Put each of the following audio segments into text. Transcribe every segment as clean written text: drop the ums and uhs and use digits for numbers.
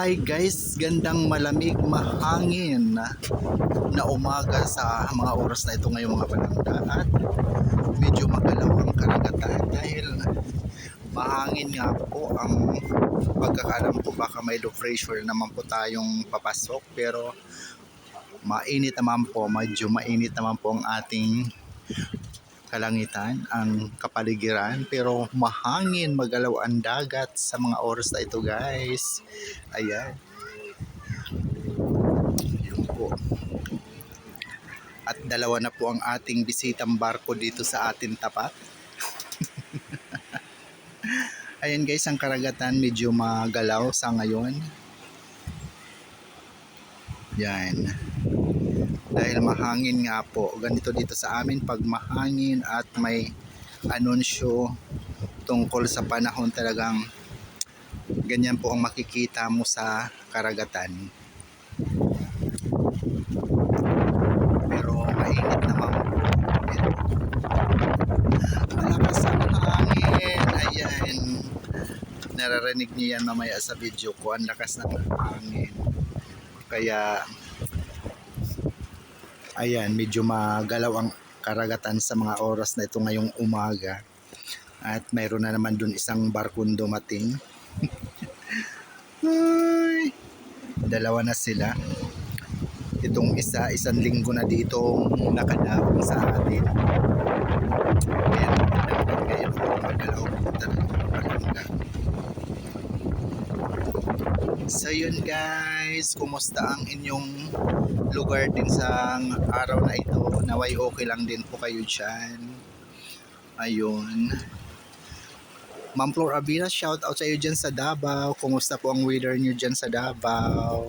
Hi guys, gandang malamig, mahangin na umaga sa mga oras na ito ngayong mga palangga at medyo magalaw ang karagatan dahil mahangin nga po ang pagkakaalam ko, baka may low pressure naman po tayong papasok, pero mainit naman po, medyo mainit naman po ang ating kalangitan, ang kapaligiran, pero mahangin, magalaw ang dagat sa mga oras na ito guys. Ayan, yun po. At dalawa na po ang ating bisitang barko dito sa ating tapat. Ayan guys, ang karagatan medyo magalaw sa ngayon. Yan. Dahil mahangin nga po. Ganito dito sa amin pag mahangin at may anunsyo tungkol sa panahon, talagang ganyan po ang makikita mo sa karagatan. Pero mainit naman po. Malakas ang hangin. Ayan. Nararinig niyo yan mamaya sa video ko. Ang lakas ng hangin. Kaya ayan, medyo magalaw ang karagatan sa mga oras na ito ngayong umaga. At mayroon na naman dun isang barkong dumating. Ay, dalawa na sila. Itong isa, isang linggo na dito nakadapong sa atin. Ayan, ngayon magalaw po talaga. So yun guys, kumusta ang inyong lugar din sa araw na ito? Naway okay lang din po kayo dyan. Ayun. Ma'am Flor Avila, shout out sa iyo dyan sa Davao. Kumusta po ang weather nyo dyan sa Davao?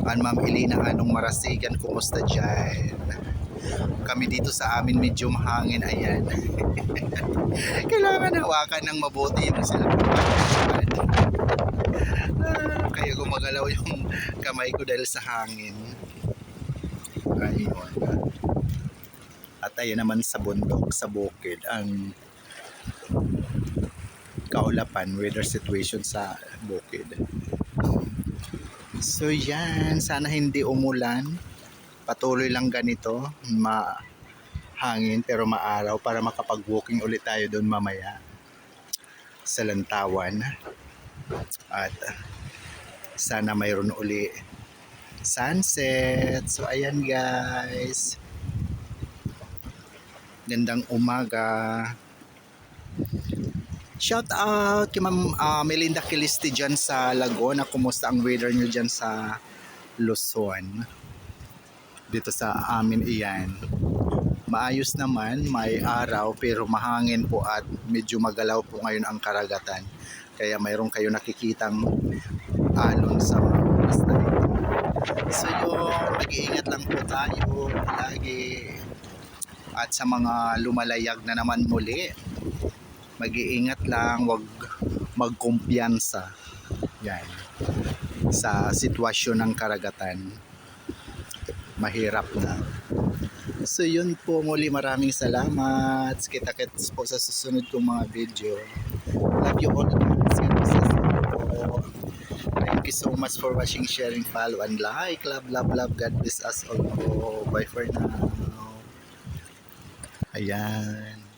And Ma'am Elena Anong Marasigan, kumusta dyan? Kami dito sa amin medyo mahangin. Ayan. Kailangan hawakan ng mabuti yung sila. Kaya gumagalaw yung kamay ko dahil sa hangin. Ayun. At ayun naman sa bundok, sa bukid, ang kaulapan, weather situation sa bukid. So yan, sana hindi umulan. Patuloy lang ganito, mahangin pero maaraw, para makapag-walking ulit tayo doon mamaya sa Lantawan. At sana mayroon uli sunset. So ayan guys, gandang umaga. Shout out kay Ma'am Melinda Kilisti dyan sa Laguna. Kumusta ang weather nyo dyan sa Luzon? Dito sa amin iyan, maayos naman, may araw pero mahangin po at medyo magalaw po ngayon ang karagatan. Kaya mayroon kayo nakikitang alon sa mga oras na ito. So yun, mag-iingat lang po tayo lagi. At sa mga lumalayag na naman muli, mag-iingat lang, wag magkumpiyansa. Yan. Sa sitwasyon ng karagatan, mahirap na. So yun po, muli maraming salamat. Kita-kits po sa susunod kong mga video. Love you all. Thank you so much for watching, sharing, follow, and like. Love, love, love. God bless us all po. Bye for now. Ayan.